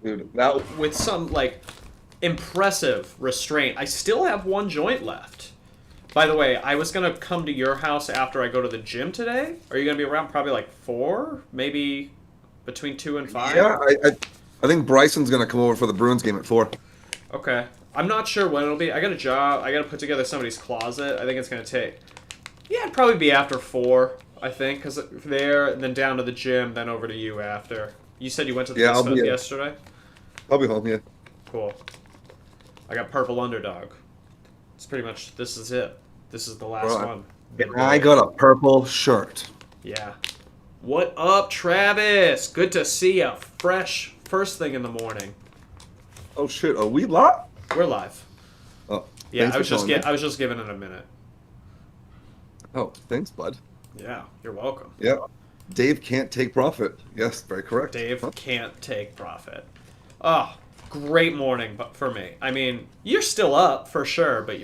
Dude, that with some like impressive restraint. I still have one joint left. By the way, I was gonna come to your house after I go to the gym today. Are you gonna be around? Probably like 4, maybe between 2 and 5. yeah, I think Bryson's gonna come over for the Bruins game at 4. Okay. I'm not sure when it'll be. I got a job. I got to put together somebody's closet. I think it's gonna take. Yeah, it'd probably be after 4. I think, because there, and then down to the gym, then over to you after. You said you went to the Yeah, I'll stuff be yesterday? I'll be home. Yeah. Cool. I got purple underdog. It's pretty much, this is it. This is the last Right. one. And I got a purple shirt. Yeah. What up, Travis? Good to see you. Fresh first thing in the morning. Oh shit! Are we live? We're live. Oh, Yeah, thanks I was for just telling me. I was just giving it a minute. Oh, thanks, bud. Yeah, you're welcome. Yeah. Dave can't take profit. Yes, very correct. Dave Huh? can't take profit. Oh, great morning for me. I mean, you're still up for sure, but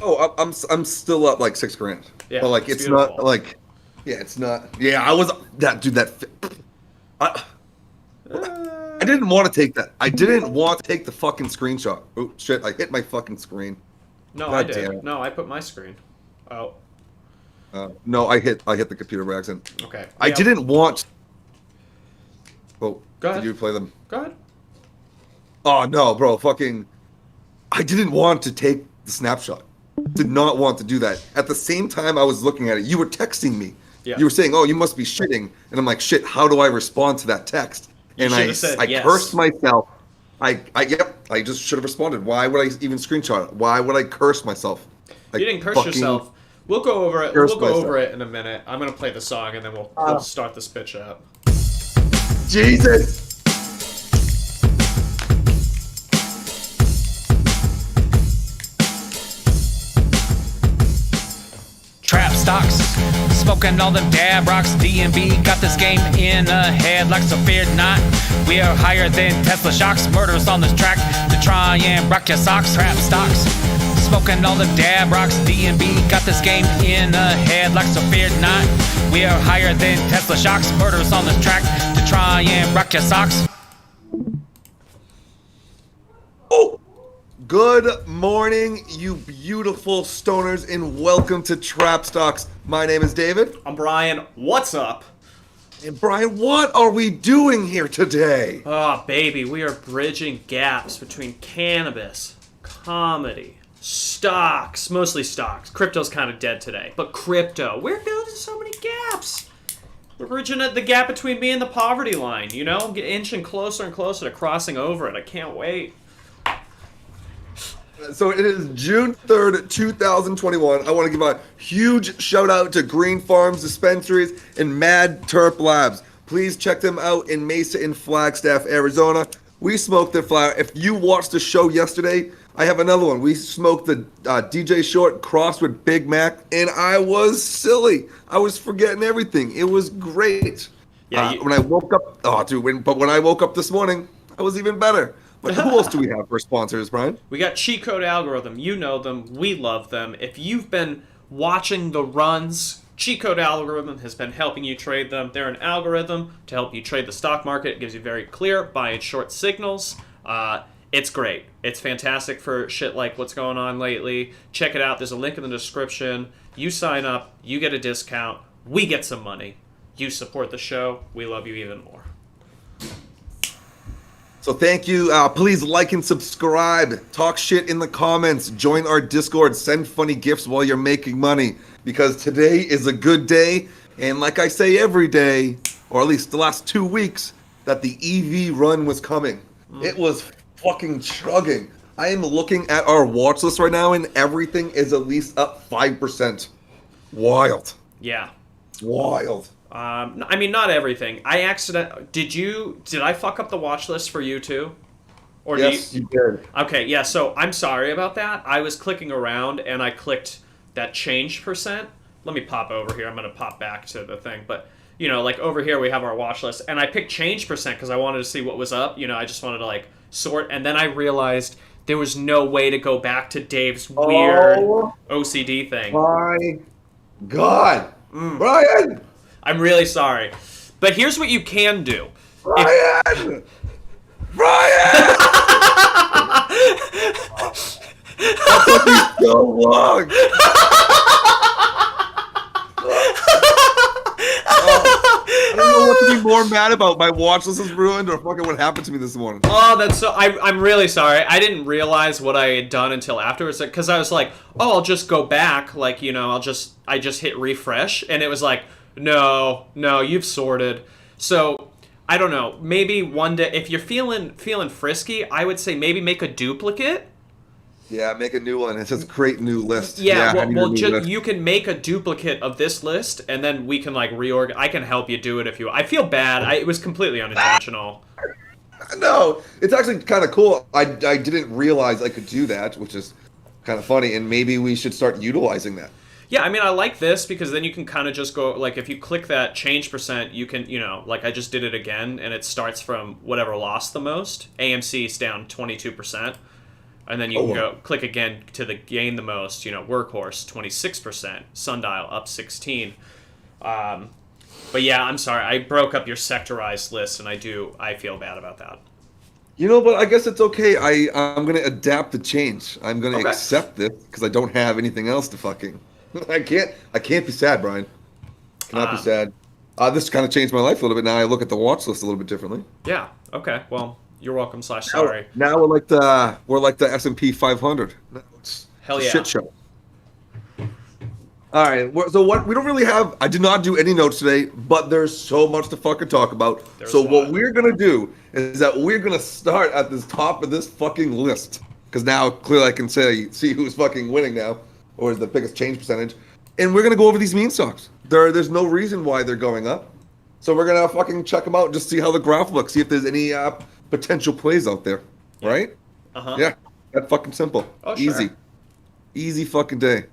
Oh, I'm still up like $6,000. Yeah, but like it's it's not beautiful. like, yeah, it's not. Yeah, I was that dude. I, I didn't want to take that. I didn't want to take the fucking screenshot. Oh shit! I hit my fucking screen. no, God I damn did. it. No, I put my screen. Oh, No, I hit the computer by accident. okay. I Yeah, didn't want. Oh, Go ahead. did you play them? Go ahead. Oh no, bro! Fucking, I didn't want to take the snapshot. Did not want to do that. At the same time, I was looking at it. You were texting me. Yeah. You were saying, "Oh, you must be shitting," and I'm like, "Shit! How do I respond to that text?" You And should I have said yes. cursed myself. I just should have responded. Why would I even screenshot it? Why would I curse myself? You didn't curse fucking yourself. We'll go over it. curse We'll go myself. over it in a minute. I'm gonna play the song and then we'll start this bitch up. Jesus. Trap stocks, smoking all them dab rocks. DMB got this game in a headlock, so fear not. We are higher than Tesla shocks. Murderers on this track to try and rock your socks. Trap stocks, smoking all them dab rocks. DMB got this game in a headlock, so fear not. We are higher than Tesla shocks. Murderers on this track to try and rock your socks. Oh, good morning, you beautiful stoners, and welcome to Trap Stocks. My name is David. I'm Brian. What's up? And Brian, what are we doing here today? Oh, baby, we are bridging gaps between cannabis, comedy, stocks, mostly stocks. Crypto's kind of dead today, but crypto, we're building so many gaps. We're bridging the gap between me and the poverty line, you know? Get inching closer and closer to crossing over it. I can't wait. So it is June 3rd, 2021. I want to give a huge shout out to Green Farms Dispensaries and Mad Terp Labs. Please check them out in Mesa and Flagstaff, Arizona. We smoked their flower. If you watched the show yesterday, I have another one. We smoked the DJ Short crossed with Big Mac, and I was silly. I was forgetting everything. It was great. Yeah, When I woke up, but when I woke up this morning, I was even better. But who else do we have for sponsors, Brian? We got Cheat Code Algorithm. You know them. We love them. If you've been watching the runs, Cheat Code Algorithm has been helping you trade them. They're an algorithm to help you trade the stock market. It gives you very clear buy and short signals. It's great. It's fantastic for shit like what's going on lately. Check it out. There's a link in the description. You sign up. You get a discount. We get some money. You support the show. We love you even more. So thank you. Please like and subscribe. Talk shit in the comments. Join our Discord. Send funny gifts while you're making money. Because today is a good day. And like I say every day, or at least the last 2 weeks, that the EV run was coming. It was fucking chugging. I am looking at our watch list right now and everything is at least up 5%. Wild. Yeah. Wild. I mean, not everything. Did I fuck up the watch list for you too? Or Yes, you did. Okay, yeah, so I'm sorry about that. I was clicking around and I clicked that change percent. Let me pop over here. I'm going to pop back to the thing. But, you know, like over here we have our watch list. And I picked change percent because I wanted to see what was up. You know, I just wanted to like sort. And then I realized there was no way to go back to Dave's weird OCD thing. My God. Brian! I'm really sorry. But here's what you can do. Brian! Brian! That took me so long. I don't know what to be more mad about. My watch list is ruined, or fucking what happened to me this morning. Oh, that's so. I'm really sorry. I didn't realize what I had done until afterwards, because I was like, oh, I'll just go back. Like, you know, I just hit refresh, and it was like, no, you've sorted. So I don't know. Maybe one day, if you're feeling frisky, I would say maybe make a duplicate. Yeah, make a new one. It says create new list. Yeah, I need a new list. you can make a duplicate of this list, and then we can like reorganize. I can help you do it if you. I feel bad. It was completely unintentional. No, it's actually kind of cool. I didn't realize I could do that, which is kind of funny, and maybe we should start utilizing that. Yeah, I mean, I like this because then you can kind of just go, like, if you click that change percent, you can, you know, like I just did it again, and it starts from whatever lost the most. AMC is down 22%. And then you can go click again to the gain the most, you know, Workhorse, 26%, Sundial, up 16. But yeah, I'm sorry. I broke up your sectorized list, and I feel bad about that. You know, but I guess it's okay. I'm going to adapt the change. I'm going to accept this because I don't have anything else to fucking... I can't be sad, Brian. Cannot be sad. This kind of changed my life a little bit. Now I look at the watch list a little bit differently. Yeah, okay. Well, you're welcome / sorry. Now we're like the S&P 500. It's Hell yeah. a shit show. All right. So what we don't really have. I did not do any notes today, but there's so much to fucking talk about. What we're gonna do is that we're gonna start at the top of this fucking list because now clearly I can see who's fucking winning now, or is the biggest change percentage, and we're gonna go over these meme stocks. There's no reason why they're going up, so we're gonna fucking check them out and just see how the graph looks, see if there's any potential plays out there, right? Yeah, that's fucking simple. Oh, easy, sure. Easy fucking day.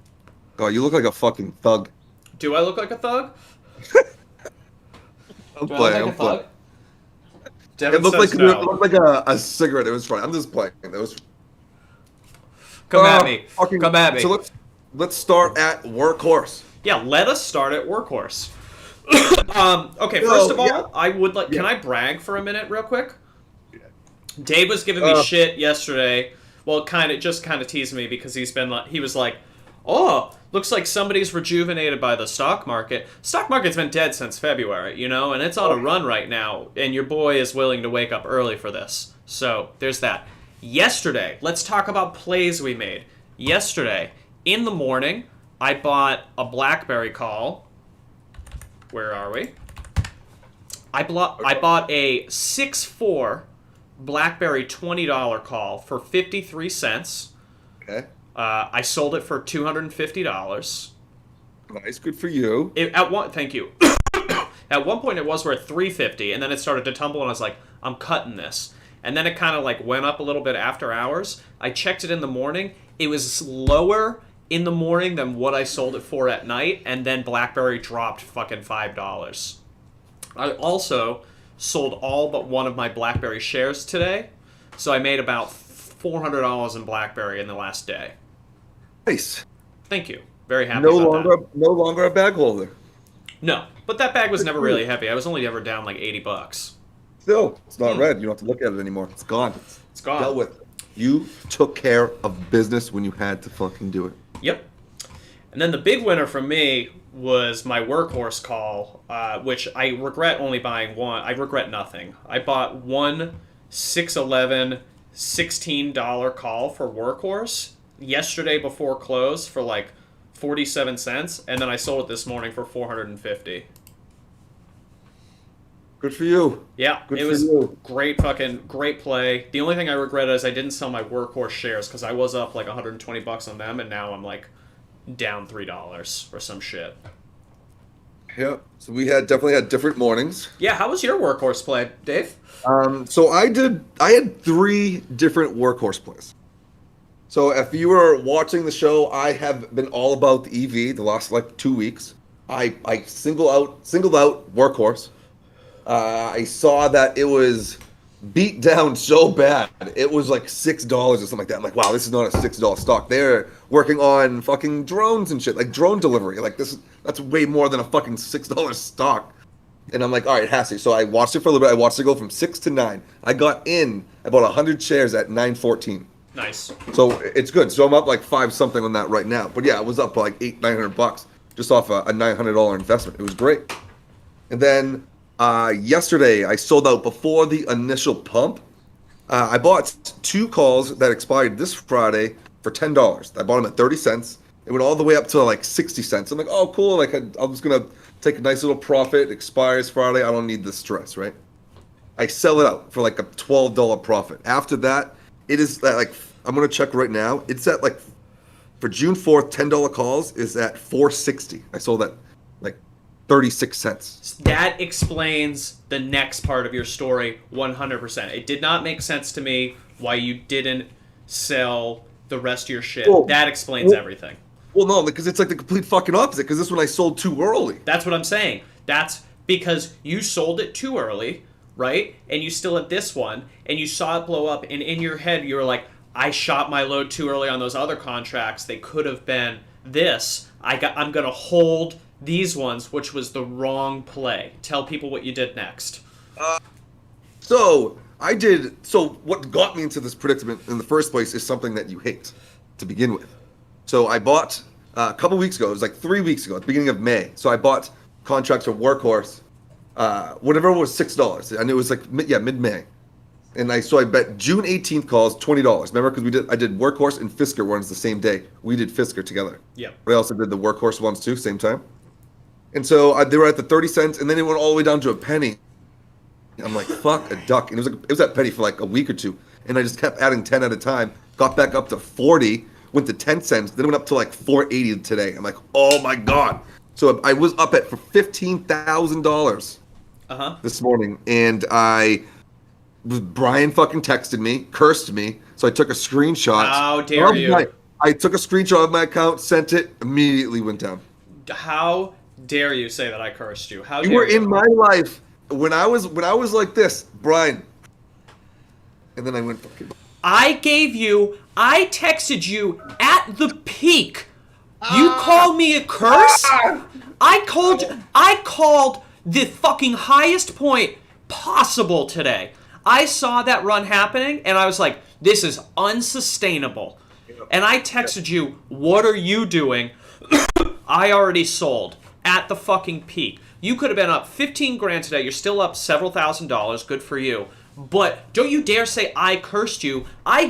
God, you look like a fucking thug. Do I look like a thug? I'm playing. I'm playing. It looked like a cigarette. It was funny. I'm just playing. It was. Come at me. Fucking, Come at me. So let's start at Workhorse. Yeah, let us start at Workhorse. Okay, first of all, I would like. Can I brag for a minute, real quick? Dave was giving me shit yesterday. Well, kind of teasing me because he was like, "Oh, looks like somebody's rejuvenated by the stock market. Stock market's been dead since February, you know, and it's on a run right now. And your boy is willing to wake up early for this. So there's that. Yesterday, let's talk about plays we made. Yesterday, in the morning, I bought a BlackBerry call. Where are we? I bought a 6.4 BlackBerry $20 call for 53 cents. Okay. I sold it for $250. Nice, good for you. Thank you. At one point, it was worth $350, and then it started to tumble, and I was like, I'm cutting this. And then it kind of like went up a little bit after hours. I checked it in the morning. It was lower in the morning than what I sold it for at night, and then BlackBerry dropped fucking $5. I also sold all but one of my BlackBerry shares today, so I made about $400 in BlackBerry in the last day. Nice. Thank you. Very happy about that. No longer a bag holder. No, but that bag was never really heavy. I was only ever down like $80. Still, it's not red. You don't have to look at it anymore. It's gone. It's gone. Dealt with. You took care of business when you had to fucking do it. Yep. And then the big winner for me was my Workhorse call, which I regret only buying one. I regret nothing. I bought one 611 $16 call for Workhorse yesterday before close for like 47 cents, and then I sold it this morning for 450. Good for you. Yeah, it was great play. The only thing I regret is I didn't sell my Workhorse shares because I was up like $120 on them, and now I'm like down $3 or some shit. Yeah, so we definitely had different mornings. Yeah, how was your Workhorse play, Dave? So I had 3 different Workhorse plays. So if you were watching the show, I have been all about the EV the last like 2 weeks. I singled out Workhorse. I saw that it was beat down so bad. It was like $6 or something like that. I'm like, wow, this is not a $6 stock. They're working on fucking drones and shit, like drone delivery. Like that's way more than a fucking $6 stock. And I'm like, all right, it has to. So I watched it for a little bit. I watched it go from 6 to 9. I got in about 100 shares at 9.14. Nice. So it's good. So I'm up like 5 something on that right now. But yeah, it was up like $900 just off a $900 investment. It was great. And then yesterday I sold out before the initial pump. I bought 2 calls that expired this Friday for $10. I bought them at 30 cents. It went all the way up to like 60 cents. I'm like, oh, cool. Like I'm just going to take a nice little profit. It expires Friday. I don't need the stress, right? I sell it out for like a $12 profit. After that, it is like, I'm going to check right now. It's at like, for June 4th, $10 calls is at $4.60. I sold that like 36 cents. That explains the next part of your story 100%. It did not make sense to me why you didn't sell the rest of your shit. Well, that explains everything. Well, no, because it's like the complete fucking opposite. Because this one I sold too early. That's what I'm saying. That's because you sold it too early, right? And you still at this one, and you saw it blow up, and in your head you were like, I shot my load too early on those other contracts. They could have been this. I'm gonna hold these ones, which was the wrong play. Tell people what you did next. So what got me into this predicament in the first place is something that you hate to begin with. So I bought a couple weeks ago, it was like 3 weeks ago, at the beginning of May. So I bought contracts for Workhorse, whatever was $6. And it was like, mid-May. And I bet June 18th calls $20. Remember, because I did Workhorse and Fisker ones the same day. We did Fisker together. Yeah. But I also did the Workhorse ones too, same time. And so they were at the 30 cents, and then it went all the way down to a penny. I'm like, fuck a duck. And it was that penny for like a week or two. And I just kept adding 10 at a time. Got back up to 40, went to 10 cents, then it went up to like 4.80 today. I'm like, oh my God. So I was up for $15,000 this morning. And Brian fucking texted me, cursed me. So I took a screenshot. How dare you? I took a screenshot of my account, sent it, immediately went down. How dare you say that I cursed you? How You dare were you? in my life when I was like this, Brian. And then I went fucking. I texted you at the peak. You called me a curse? I called the fucking highest point possible today. I saw that run happening and I was like, this is unsustainable. And I texted you, what are you doing? I already sold at the fucking peak. You could have been up 15 grand today. You're still up several $1,000s. Good for you. But don't you dare say I cursed you. I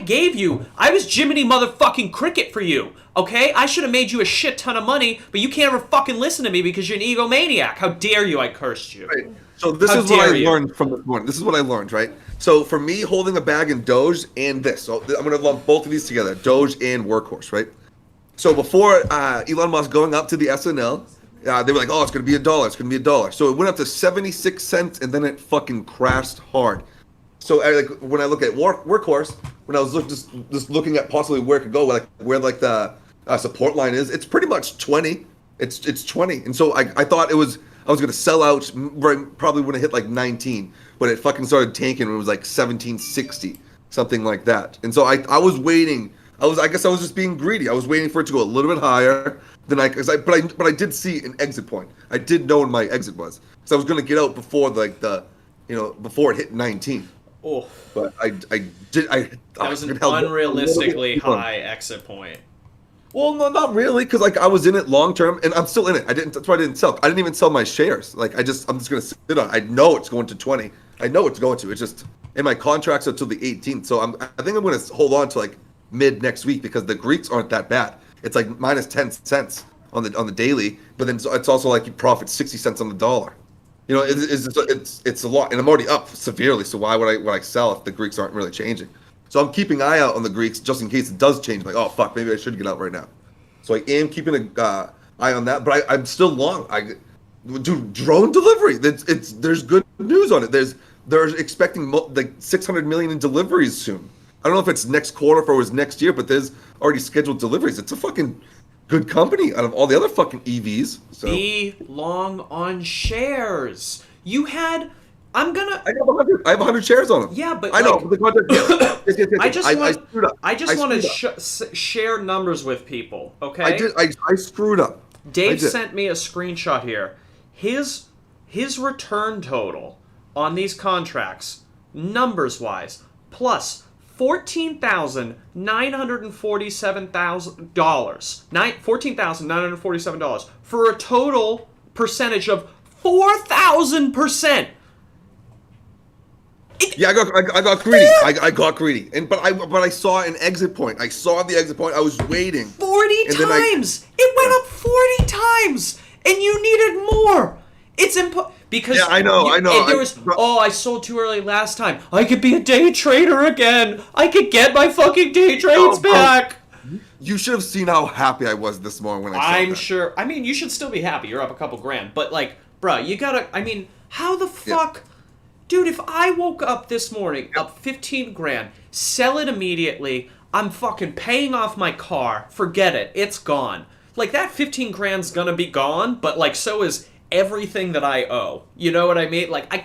was Jiminy motherfucking Cricket for you. Okay? I should have made you a shit ton of money, but you can't ever fucking listen to me because you're an egomaniac. How dare you? I cursed you. Right. So this is what I learned from this morning. This is what I learned, right? So for me, holding a bag in Doge and this, so I'm going to lump both of these together, Doge and Workhorse, right? So before Elon Musk going up to the SNL, they were like, oh, it's going to be $1. It's going to be $1. So it went up to 76 cents and then it fucking crashed hard. So when I look at Workhorse, when I was just looking at possibly where it could go, where the support line is, it's pretty much 20. It's 20. And so I thought I was going to sell out, probably would have hit like 19, but it fucking started tanking when it was like 1760, something like that. And so I was waiting. I guess I was just being greedy. I was waiting for it to go a little bit higher than but I did see an exit point. I did know when my exit was. So I was going to get out before before it hit 19. Oh. But that was an unrealistically high exit point. Well, no, not really, because I was in it long term, and I'm still in it. That's why I didn't sell. I didn't even sell my shares. I'm just gonna sit on it. I know it's going to 20. I know it's going to. It's just in my contracts until the 18th. So I think I'm gonna hold on to like mid next week because the Greeks aren't that bad. It's like minus 10 cents on the daily, but then it's also like you profit 60 cents on the dollar. You know, it's a lot, and I'm already up severely. So why would I sell if the Greeks aren't really changing? So I'm keeping an eye out on the Greeks just in case it does change. Like, oh fuck, maybe I should get out right now. So I am keeping an eye on that, but I'm still long. Dude, drone delivery. There's good news on it. They're expecting like 600 million in deliveries soon. I don't know if it's next quarter or it was next year, but there's already scheduled deliveries. It's a fucking good company out of all the other fucking EVs. So. Be long on shares. You had. I have 100 shares on them. Yeah, but I know. like, the contract, I just want to share numbers with people. Okay. I screwed up. Dave sent me a screenshot here. His his return total on these contracts, numbers-wise, plus $14,947 for a total percentage of 4,000%. Yeah, I got greedy. I got greedy, but I saw an exit point. I saw the exit point. I was waiting. 40 times. It went up 40 times, and you needed more. It's because yeah, I know. And there was I sold too early last time. I could be a day trader again. I could get my fucking day trades back. You should have seen how happy I was this morning when I saw that. I'm sure. I mean, you should still be happy. You're up a couple grand, but like, bruh, you gotta. I mean, how the fuck? Yeah. Dude, if I woke up this morning up 15 grand, sell it immediately, I'm fucking paying off my car, forget it, it's gone. Like, that 15 grand's gonna be gone, but like, so is everything that I owe. You know what I mean? Like, I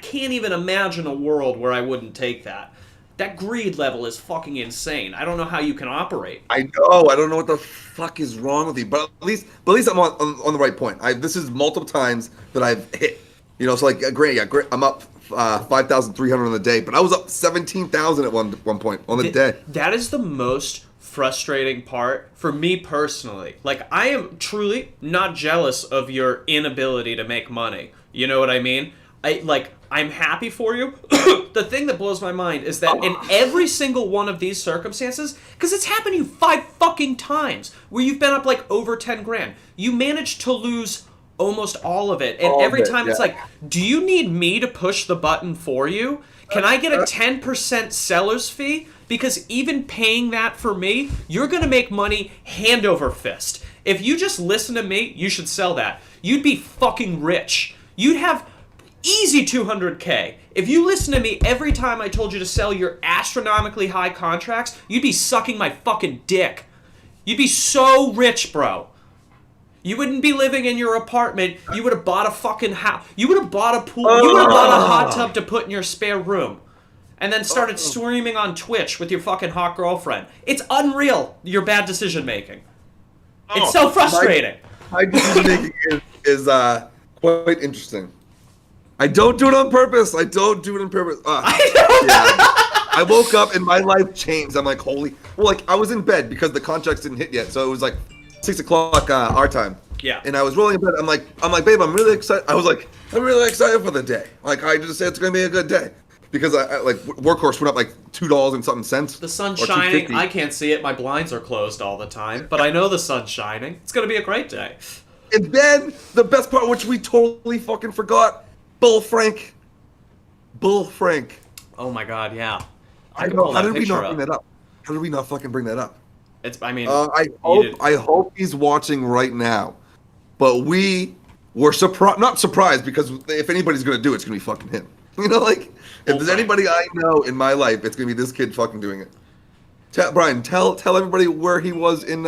can't even imagine a world where I wouldn't take that. That greed level is fucking insane. I don't know how you can operate. I know. I don't know what the fuck is wrong with you, but at least I'm on the right point. This is multiple times that I've hit. You know, so like, great. I'm up 5,300 on the day, but I was up 17,000 at one point on the day. That is the most frustrating part for me personally. Like, I am truly not jealous of your inability to make money. You know what I mean? I'm happy for you. The thing that blows my mind is that in every single one of these circumstances, because it's happened to you 5 fucking times, where you've been up like over 10 grand, you managed to lose almost all of it. And every time it's like, do you need me to push the button for you? Can I get a 10% seller's fee? Because even paying that for me, you're going to make money hand over fist. If you just listen to me, you should sell that. You'd be fucking rich. You'd have easy 200K. If you listen to me every time I told you to sell your astronomically high contracts, you'd be sucking my fucking dick. You'd be so rich, bro. You wouldn't be living in your apartment. You would have bought a fucking house. You would have bought a pool. You would have bought a hot tub to put in your spare room. And then started streaming on Twitch with your fucking hot girlfriend. It's unreal, your bad decision making. It's so frustrating. My decision making is quite interesting. I don't do it on purpose. I woke up and my life changed. I'm like, holy. Well, like, I was in bed because the contracts didn't hit yet. So it was like 6 o'clock our time. Yeah. And I was rolling in bed. I'm like, babe, I'm really excited. I was like, I'm really excited for the day. Like, I just said it's gonna be a good day because I like Workhorse went up like $2 and something cents. The sun's shining. I can't see it. My blinds are closed all the time, but I know the sun's shining. It's gonna be a great day. And then the best part, which we totally fucking forgot, Bull Frank. Oh my god, yeah. I know. How did we not bring that up? How did we not fucking bring that up? It's. I mean, I hope he's watching right now. But we were not surprised, because if anybody's gonna do it, it's gonna be fucking him. You know, like, if there's anybody I know in my life, it's gonna be this kid fucking doing it. Brian, tell everybody where he was in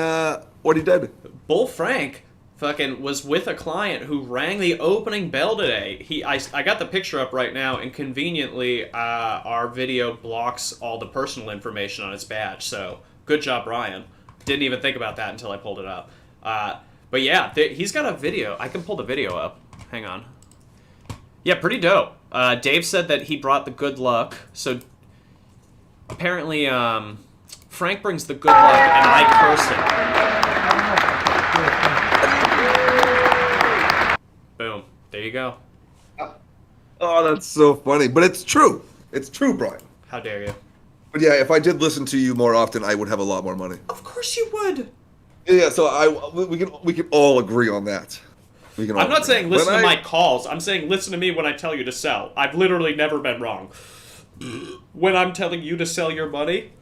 what he did. Bull Frank fucking was with a client who rang the opening bell today. I got the picture up right now, and conveniently our video blocks all the personal information on his badge. So good job, Brian. Didn't even think about that until I pulled it up. But yeah, he's got a video. I can pull the video up. Hang on. Yeah, pretty dope. Dave said that he brought the good luck. So apparently Frank brings the good luck, and I curse it. Boom. There you go. Oh, that's so funny. But it's true. It's true, Brian. How dare you? But yeah, if I did listen to you more often, I would have a lot more money. Of course you would. Yeah, so we can all agree on that. I'm not saying listen to my calls. I'm saying listen to me when I tell you to sell. I've literally never been wrong. When I'm telling you to sell your money,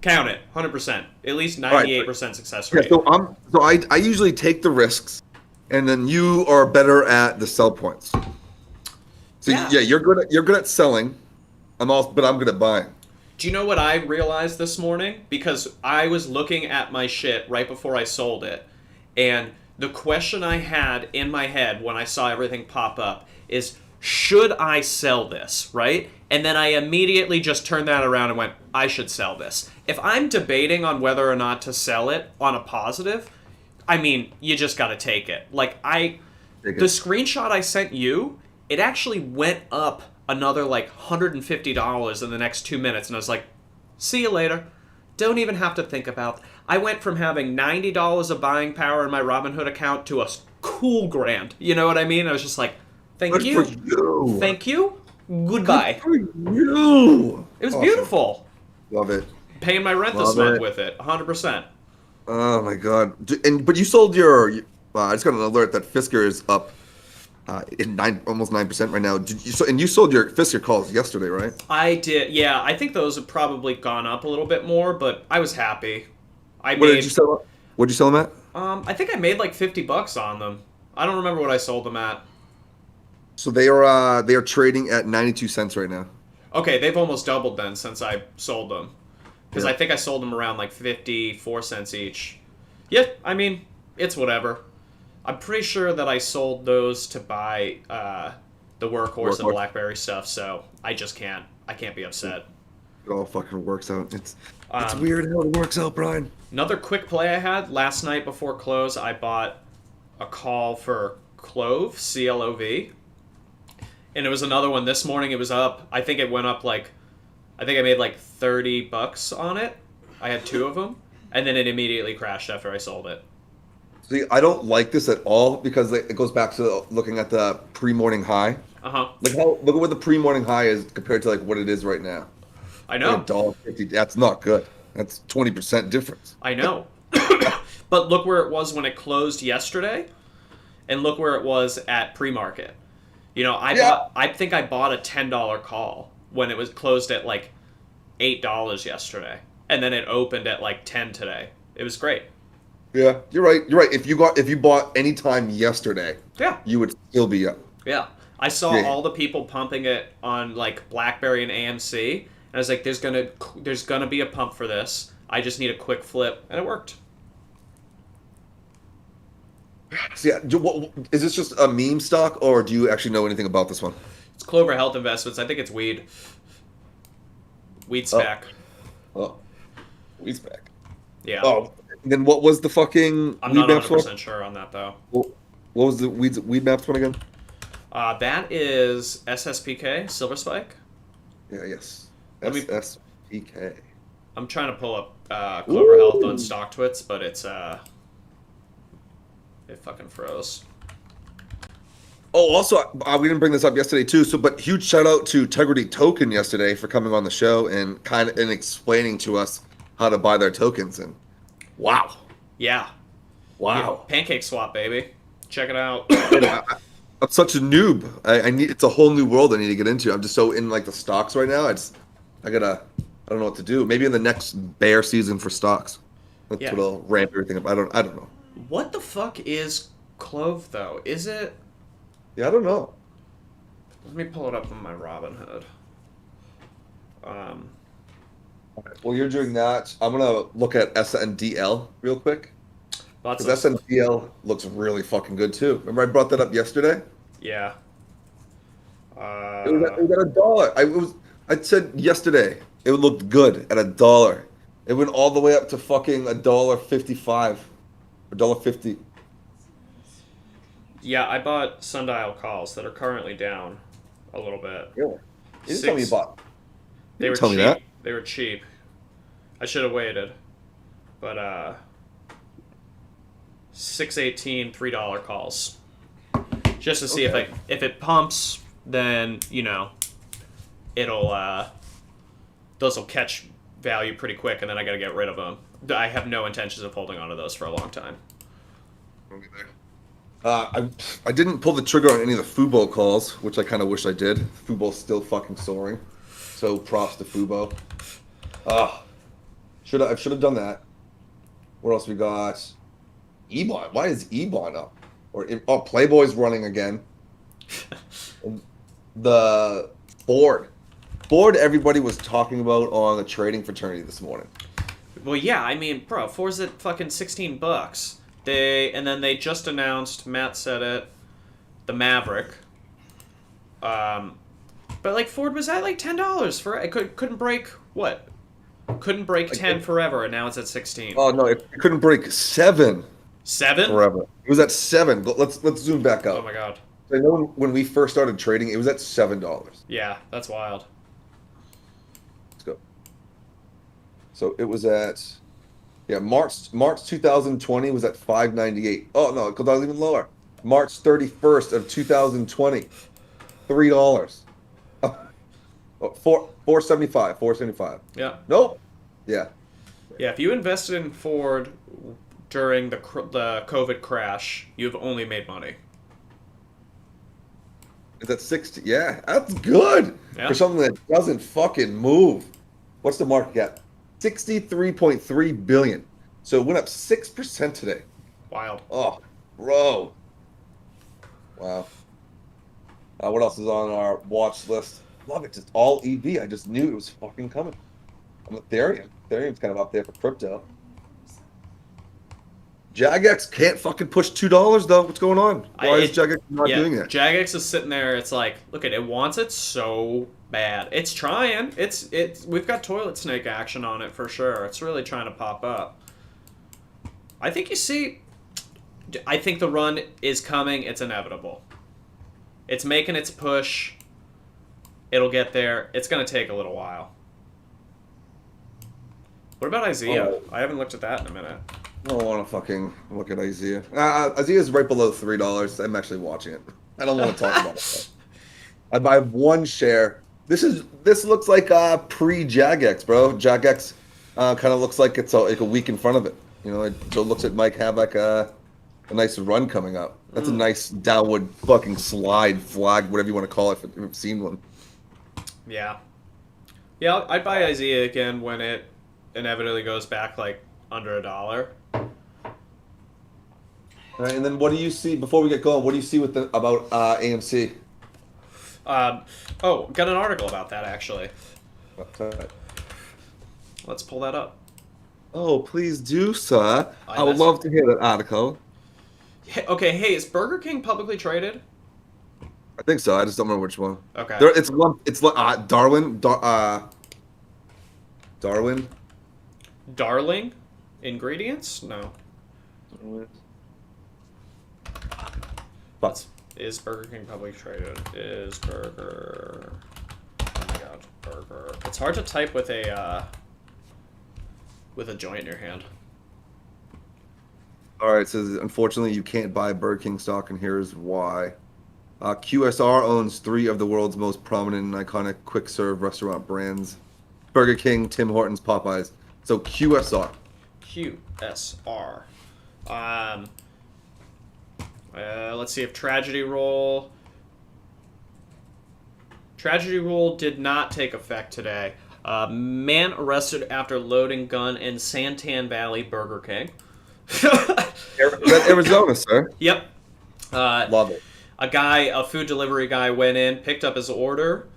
count it. 100%. At least 98% success rate. Yeah, so I usually take the risks, and then you are better at the sell points. So yeah, you're good at selling. But I'm good at buying. Do you know what I realized this morning? Because I was looking at my shit right before I sold it, and the question I had in my head when I saw everything pop up is, should I sell this, right? And then I immediately just turned that around and went, I should sell this. If I'm debating on whether or not to sell it on a positive, I mean, you just gotta take it. Like, Take The it. screenshot I sent you, it actually went up another like $150 in the next 2 minutes, and I was like, see you later. Don't even have to think about it. I went from having $90 of buying power in my Robinhood account to a cool grand. You know what I mean? I was just like, thank Good you. for you. Thank you. Goodbye. Good for you. It was Awesome. beautiful. Love it. Paying my rent this Love month it. with it, 100%. Oh my god! But you sold your. I just got an alert that Fisker is up, almost 9% right now. You sold your Fisker calls yesterday, right? I did, yeah. I think those have probably gone up a little bit more, but I was happy. What did you sell? What did you sell them at? I think I made like $50 on them. I don't remember what I sold them at. So they are trading at 92 cents right now. Okay, they've almost doubled then since I sold them. Because Yeah. I think I sold them around like 54 cents each. Yeah, I mean, it's whatever. I'm pretty sure that I sold those to buy the Workhorse and BlackBerry stuff, so I just can't. I can't be upset. It all fucking works out. It's Um, weird how it works out, Brian. Another quick play I had last night before close, I bought a call for Clove, CLOV. And it was another one this morning. It was up. I think it went up like, I think I made like $30 on it. I had two of them. And then it immediately crashed after I sold it. See, I don't like this at all because it goes back to looking at the pre-morning high. Uh-huh. Look at what the pre-morning high is compared to like what it is right now. I know. $1.50. That's not good. That's 20% difference. I know. But look where it was when it closed yesterday. And look where it was at pre-market. You know, I think I bought a $10 call when it was closed at like $8 yesterday. And then it opened at like 10 today. It was great. Yeah, you're right. You're right. If you bought any time yesterday, Yeah. you would still be up. Yeah. I saw Yeah. all the people pumping it on like BlackBerry and AMC. And I was like, there's gonna be a pump for this. I just need a quick flip. And it worked. So yeah, is this just a meme stock, or do you actually know anything about this one? It's Clover Health Investments. I think it's weed. Weed SPAC. Oh, weed's back. Yeah. Oh, then what was the fucking I'm weed not maps 100% one? sure on that though. What was the weed maps one again? That is SSPK, Silver Spike. Yeah, yes. Let me- SSPK. I'm trying to pull up Clover Health on StockTwits, but it's it fucking froze. Oh, also, we didn't bring this up yesterday too. But huge shout out to Integrity Token yesterday for coming on the show and and explaining to us how to buy their tokens. And wow, Yeah. wow. Pancake Swap, baby. Check it out. I'm such a noob. I need. It's a whole new world I need to get into. I'm just so in like the stocks right now. I don't know what to do. Maybe in the next bear season for stocks. That's Yeah. what'll ramp everything up. I don't know. What the fuck is Clove though? Is it? Yeah, I don't know. Let me pull it up on my Robinhood. Well, you're doing that. I'm gonna look at SNDL real quick. Lots Because of SNDL looks really fucking good too. Remember I brought that up yesterday? yeah. It was at $1. I said yesterday it looked good at $1. It went all the way up to fucking $1.55, $1.50. Yeah, I bought Sundial calls that are currently down a little bit. Yeah. You didn't tell me you bought. They were tell me cheap. that. They were cheap. I should have waited. But 618 $3 calls. Just to see if it pumps, then, you know, it'll those will catch value pretty quick, and then I got to get rid of them. I have no intentions of holding onto those for a long time. I didn't pull the trigger on any of the Fubo calls, which I kind of wish I did. Fubo's still fucking soaring. So props to Fubo. I should have done that. What else we got? Ebon. Why is Ebon up? Playboy's running again. The board. Everybody was talking about on the trading fraternity this morning. Well, yeah, I mean, bro, Ford's at fucking $16. And then they just announced, Matt said it, the Maverick. But like Ford was at like $10 for it. Couldn't break what? Couldn't break 10 forever, and now it's at 16. Oh no, it couldn't break 7. 7? forever. It was at 7. But let's zoom back Oh out. my god. I know when we first started trading, it was at $7. Yeah, that's wild. Let's go. So it was at March 2020 was at 5.98. Oh no, because I was even lower. March 31st of 2020, $3. Oh, 475, 475. Yeah. Nope. Yeah. Yeah, if you invested in Ford during the COVID crash, you've only made money. It's at 60. Yeah, that's good Yeah. for something that doesn't fucking move. What's the market cap? 63.3 billion. So it went up 6% today. Wild. Oh, bro. Wow. What else is on our watch list? Love it. Just all EV. I just knew it was fucking coming. I'm Ethereum. Ethereum's kind of up there for crypto. JagX can't fucking push $2 though. What's going on? Why is JagX not doing that? JagX is sitting there. It's like, look at it. Wants it so bad. It's trying. It's. We've got toilet snake action on it for sure. It's really trying to pop up. I think you see. I think the run is coming. It's inevitable. It's making its push. It'll get there. It's going to take a little while. What about Isaiah? Oh. I haven't looked at that in a minute. I don't want to fucking look at Isaiah. Isaiah's right below $3. I'm actually watching it. I don't want to talk about it. I buy one share. This looks like pre-JagX, bro. JagX kind of looks like it's like a week in front of it. You know, it looks at Mike have like a nice run coming up. That's a nice downward fucking slide flag, whatever you want to call it, if you've seen one. Yeah. Yeah, I'd buy Isaiah again when it inevitably goes back like under $1. All right, and then what do you see before we get going? What do you see about AMC? Got an article about that actually. Okay. Let's pull that up. Oh, please do, sir. I would that's- love to hear that article. Okay, hey, is Burger King publicly traded? I think so. I just don't remember which one. Okay. It's Darwin. Darwin. Darling ingredients? No. But Is Burger King publicly traded? Is Burger... Oh my god, Burger... It's hard to type with a joint in your hand. all right, it says unfortunately you can't buy Burger King stock, and here's why. QSR owns 3 of the world's most prominent and iconic quick serve restaurant brands: Burger King, Tim Hortons, Popeyes. So QSR. QSR. Let's see if Tragedy Roll did not take effect today. Man arrested after loading gun in Santan Valley Burger King. Arizona, sir. Yep. Love it. A food delivery guy went in, picked up his order,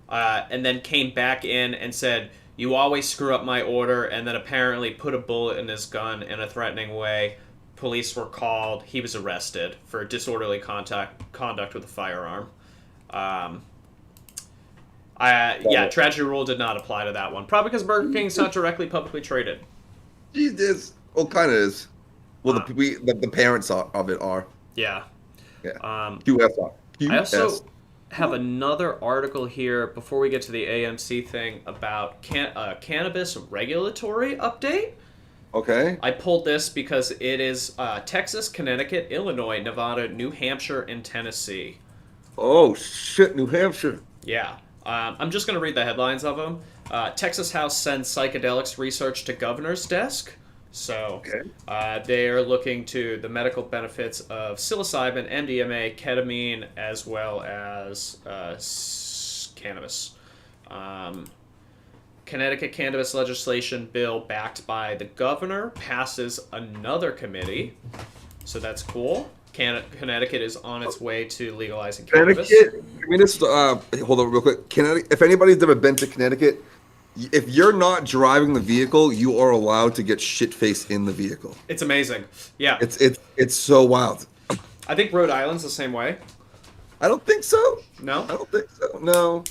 and then came back in and said, "You always screw up my order," and then apparently put a bullet in his gun in a threatening way. Police were called. He was arrested for disorderly conduct with a firearm. Tragedy rule did not apply to that one. Probably because Burger King's not directly publicly traded. Jesus. Well, kind of is. Well, the parents of it are. Yeah. Yeah. QSR. I also have another article here before we get to the AMC thing about cannabis regulatory update. Okay. I pulled this because it is Texas, Connecticut, Illinois, Nevada, New Hampshire, and Tennessee. Oh, shit, New Hampshire. Yeah. I'm just going to read the headlines of them. Texas House sends psychedelics research to governor's desk. So they are looking to the medical benefits of psilocybin, MDMA, ketamine, as well as cannabis. Connecticut cannabis legislation bill backed by the governor passes another committee. So that's cool. Connecticut is on its way to legalizing cannabis. Connecticut, I mean, this, hold on real quick. Connecticut, if anybody's ever been to Connecticut, if you're not driving the vehicle, you are allowed to get shit-faced in the vehicle. It's amazing. Yeah. It's so wild. I think Rhode Island's the same way. I don't think so. No? I don't think so. No.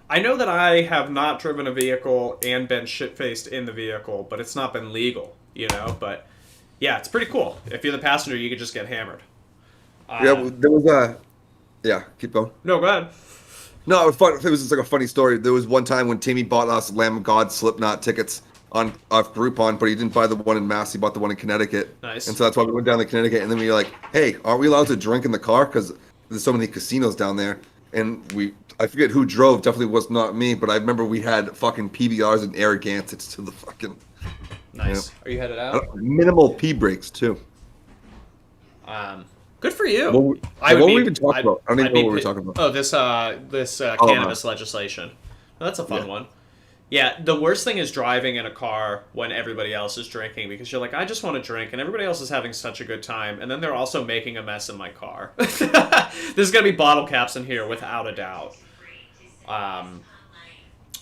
I know that I have not driven a vehicle and been shit-faced in the vehicle, but it's not been legal, you know? But Yeah, it's pretty cool. If you're the passenger, you could just get hammered. Yeah, there was a. Yeah, keep going. No, go ahead. No, it was just like a funny story. There was one time when Timmy bought us Lamb of God Slipknot tickets off Groupon, but he didn't buy the one in Mass. He bought the one in Connecticut. Nice. And so that's why we went down to Connecticut. And then we were like, hey, aren't we allowed to drink in the car? Because there's so many casinos down there. And I forget who drove. Definitely was not me. But I remember we had fucking PBRs and Narragansetts to the fucking. Nice. Are you headed out? Minimal P breaks too. Good for you. What were we even talking about? I don't even know what we were talking about. Oh, this cannabis legislation. Well, that's a fun one. Yeah, the worst thing is driving in a car when everybody else is drinking, because you're like, I just want to drink, and everybody else is having such a good time, and then they're also making a mess in my car. There's going to be bottle caps in here, without a doubt.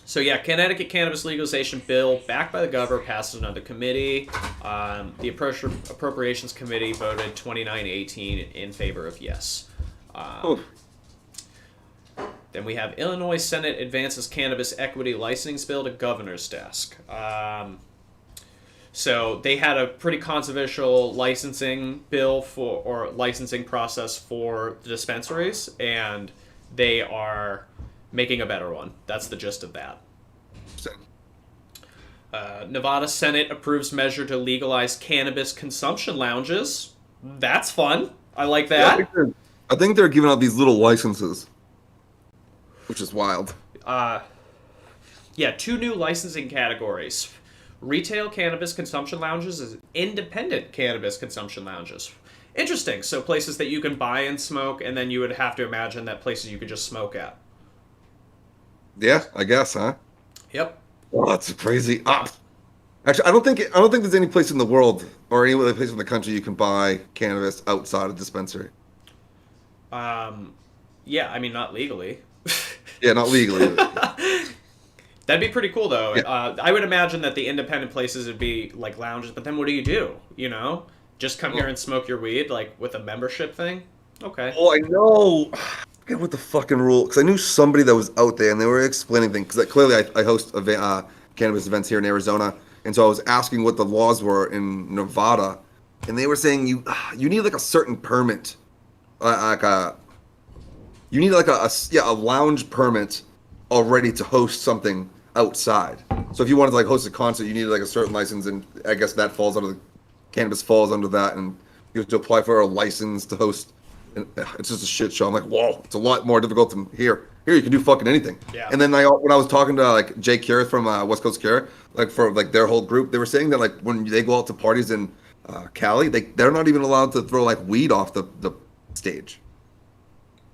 So yeah, Connecticut cannabis legalization bill, backed by the governor, passes another committee. The Appropriations Committee voted 29-18 in favor of yes. Then we have Illinois Senate advances cannabis equity licensing bill to governor's desk. So they had a pretty controversial licensing bill or licensing process for the dispensaries, and they are making a better one. That's the gist of that. Nevada Senate approves measure to legalize cannabis consumption lounges. That's fun. I like that. Yeah, I think they're giving out these little licenses, which is wild. Yeah, 2 new licensing categories. Retail cannabis consumption lounges and independent cannabis consumption lounges. Interesting. So places that you can buy and smoke, and then you would have to imagine that places you could just smoke at. Yeah, I guess, huh? Yep. Oh, that's crazy. Actually, I don't think there's any place in the world or any other place in the country you can buy cannabis outside of dispensary. Yeah, I mean, not legally. Yeah, not legally. That'd be pretty cool, though. Yeah. I would imagine that the independent places would be like lounges, but then what do? You know? Just come here and smoke your weed, like with a membership thing? Okay. Oh, I know. I forget what the fucking rule, because I knew somebody that was out there and they were explaining things. Because clearly I host cannabis events here in Arizona, and so I was asking what the laws were in Nevada, and they were saying you need like a certain permit, you need like a lounge permit already to host something outside. So if you wanted to like host a concert, you needed like a certain license, and I guess that falls under cannabis falls under that, and you have to apply for a license to host. And it's just a shit show. I'm like, whoa, it's a lot more difficult than here. Here you can do fucking anything. Yeah. And then when I was talking to like Jay Cure from West Coast Cure, like for like their whole group, they were saying that like when they go out to parties in Cali, they're not even allowed to throw like weed off the stage.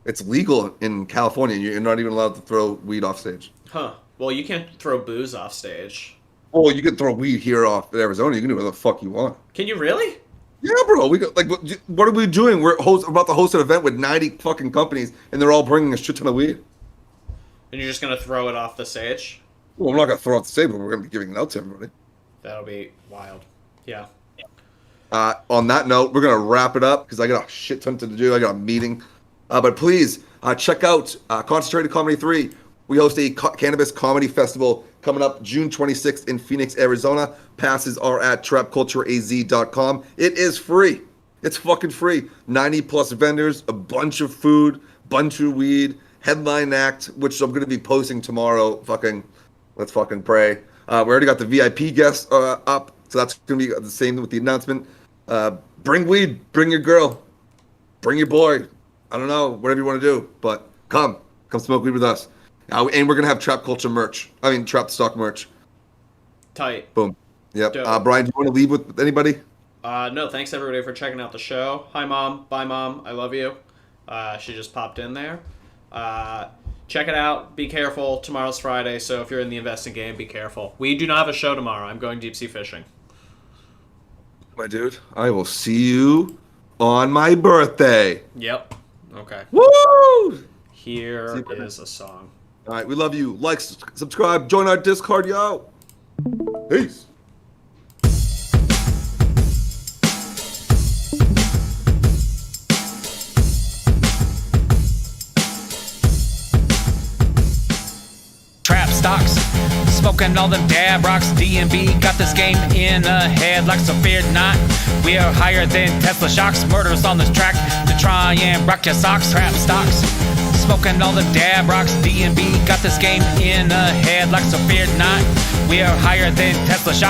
It's legal in California. You're not even allowed to throw weed off stage. Huh. Well, you can't throw booze off stage. Oh, you can throw weed here off in Arizona. You can do whatever the fuck you want. Can you really? Yeah, bro. We got, like, what are we doing? We're about to host an event with 90 fucking companies, and they're all bringing a shit ton of weed. And you're just gonna throw it off the stage? Well, we're not gonna throw it off the stage, but we're gonna be giving it out to everybody. That'll be wild. Yeah. On that note, we're gonna wrap it up because I got a shit ton to do. I got a meeting. But please check out Concentrated Comedy 3. We host a cannabis comedy festival coming up June 26th in Phoenix, Arizona. Passes are at trapcultureaz.com. It is free. It's fucking free. 90 plus vendors, a bunch of food, bunch of weed, headline act, which I'm going to be posting tomorrow. Let's fucking pray. We already got the VIP guests up, so that's going to be the same with the announcement. Bring weed, bring your girl, bring your boy. I don't know, whatever you want to do, but come smoke weed with us. And we're going to have Trap Culture merch. I mean, Trap Stock merch. Tight. Boom. Yep. Dope. Brian, do you want to leave with anybody? No, thanks everybody for checking out the show. Hi, Mom. Bye, Mom. I love you. She just popped in there. Check it out. Be careful. Tomorrow's Friday, so if you're in the investing game, be careful. We do not have a show tomorrow. I'm going deep sea fishing. My dude, I will see you on my birthday. Yep. Okay. Woo! Here is a song. All right, we love you. Like, subscribe, join our Discord, yo. Peace. Trap stocks, Smoking all them dab rocks, D&B got this game in a headlock, so fear not. We are higher than Tesla shocks, murderers on this track to try and rock your socks. Trap stocks, smoking all them dab rocks, D&B got this game in a headlock, so fear not. We are higher than Tesla shocks.